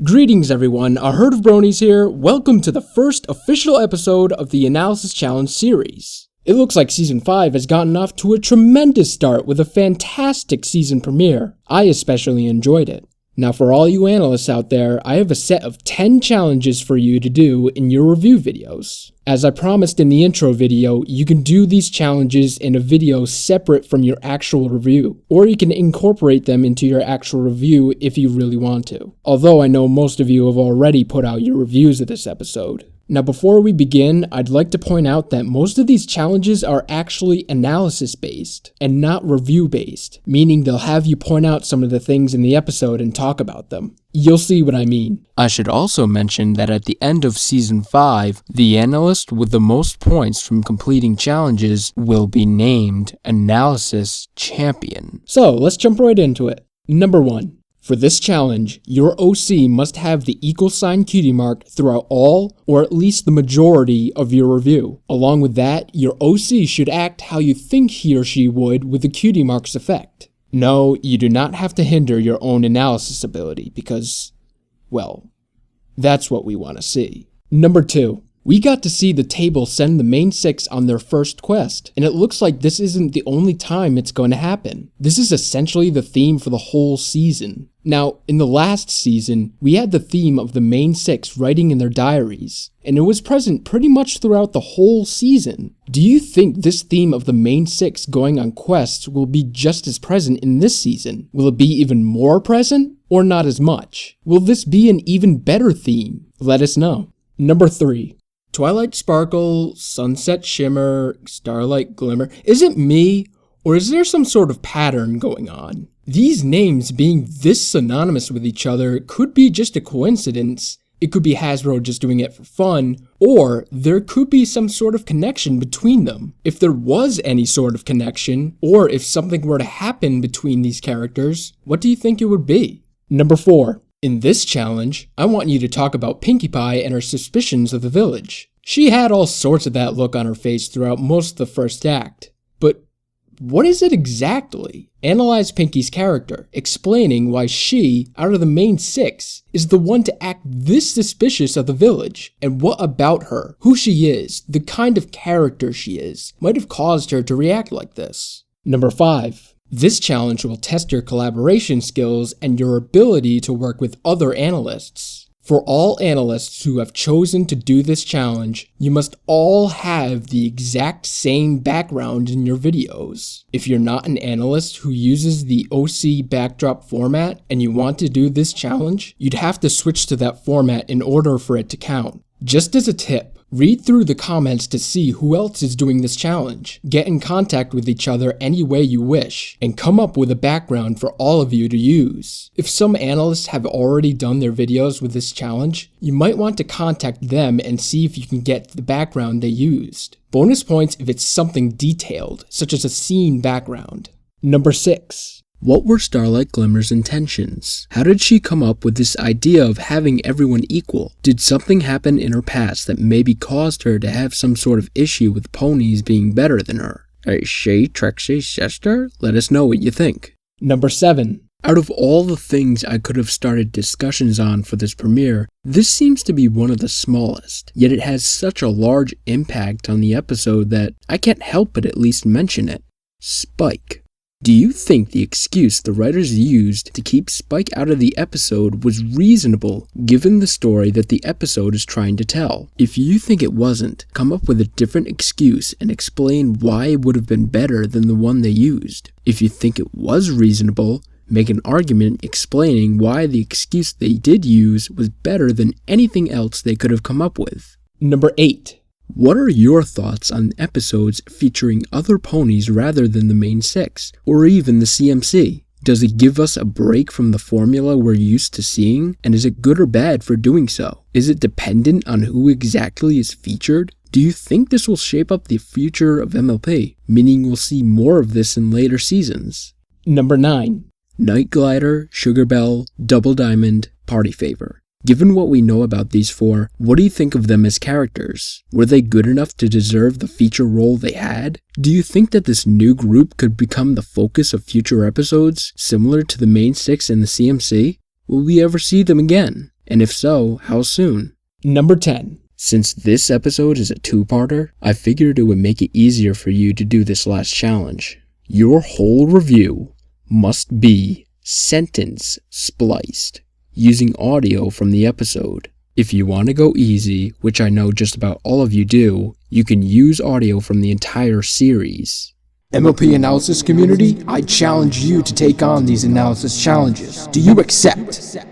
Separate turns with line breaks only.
Greetings everyone, a herd of bronies here. Welcome to the first official episode of the Analysis Challenge series. It looks like Season 5 has gotten off to a tremendous start with a fantastic season premiere. I especially enjoyed it. Now for all you analysts out there, I have a set of 10 challenges for you to do in your review videos. As I promised in the intro video, you can do these challenges in a video separate from your actual review, or you can incorporate them into your actual review if you really want to. Although I know most of you have already put out your reviews of this episode. Now before we begin, I'd like to point out that most of these challenges are actually analysis based and not review based, meaning they'll have you point out some of the things in the episode and talk about them. You'll see what I mean. I should also mention that at the end of Season 5, the analyst with the most points from completing challenges will be named Analysis Champion. So let's jump right into it. Number 1. For this challenge, your OC must have the $Cutie mark throughout all, or at least the majority, of your review. Along with that, your OC should act how you think he or she would with the cutie mark's effect. No, you do not have to hinder your own analysis ability because, well, that's what we want to see. Number 2. We got to see the table send the main 6 on their first quest, and it looks like this isn't the only time it's going to happen. This is essentially the theme for the whole season. Now, in the last season, we had the theme of the main 6 writing in their diaries, and it was present pretty much throughout the whole season. Do you think this theme of the main 6 going on quests will be just as present in this season? Will it be even more present, or not as much? Will this be an even better theme? Let us know. Number 3. Twilight Sparkle, Sunset Shimmer, Starlight Glimmer. Is it me, or is there some sort of pattern going on? These names being this synonymous with each other could be just a coincidence. It could be Hasbro just doing it for fun, or there could be some sort of connection between them. If there was any sort of connection, or if something were to happen between these characters, what do you think it would be? Number 4. In this challenge, I want you to talk about Pinkie Pie and her suspicions of the village. She had all sorts of that look on her face throughout most of the first act. But what is it exactly? Analyze Pinkie's character, explaining why she, out of the main 6, is the one to act this suspicious of the village, and what about her, who she is, the kind of character she is, might have caused her to react like this. Number 5. This challenge will test your collaboration skills and your ability to work with other analysts. For all analysts who have chosen to do this challenge, you must all have the exact same background in your videos. If you're not an analyst who uses the OC backdrop format and you want to do this challenge, you'd have to switch to that format in order for it to count. Just as a tip, read through the comments to see who else is doing this challenge. Get in contact with each other any way you wish, and come up with a background for all of you to use. If some analysts have already done their videos with this challenge, you might want to contact them and see if you can get the background they used. Bonus points if it's something detailed, such as a scene background. Number 6. What were Starlight Glimmer's intentions? How did she come up with this idea of having everyone equal? Did something happen in her past that maybe caused her to have some sort of issue with ponies being better than her? Is she Trixie's sister? Let us know what you think. Number 7. Out of all the things I could have started discussions on for this premiere, this seems to be one of the smallest, yet it has such a large impact on the episode that I can't help but at least mention it. Spike. Do you think the excuse the writers used to keep Spike out of the episode was reasonable given the story that the episode is trying to tell? If you think it wasn't, come up with a different excuse and explain why it would have been better than the one they used. If you think it was reasonable, make an argument explaining why the excuse they did use was better than anything else they could have come up with. Number 8. What are your thoughts on episodes featuring other ponies rather than the main 6, or even the CMC? Does it give us a break from the formula we're used to seeing, and is it good or bad for doing so? Is it dependent on who exactly is featured? Do you think this will shape up the future of MLP, meaning we'll see more of this in later seasons? Number 9. Night Glider, Sugar Belle, Double Diamond, Party Favor. Given what we know about these 4, what do you think of them as characters? Were they good enough to deserve the feature role they had? Do you think that this new group could become the focus of future episodes, similar to the main 6 and the CMC? Will we ever see them again? And if so, how soon? Number 10. Since this episode is a two-parter, I figured it would make it easier for you to do this last challenge. Your whole review must be sentence spliced, using audio from the episode. If you want to go easy, which I know just about all of you do, you can use audio from the entire series. MLP analysis community, I challenge you to take on these analysis challenges. Do you accept?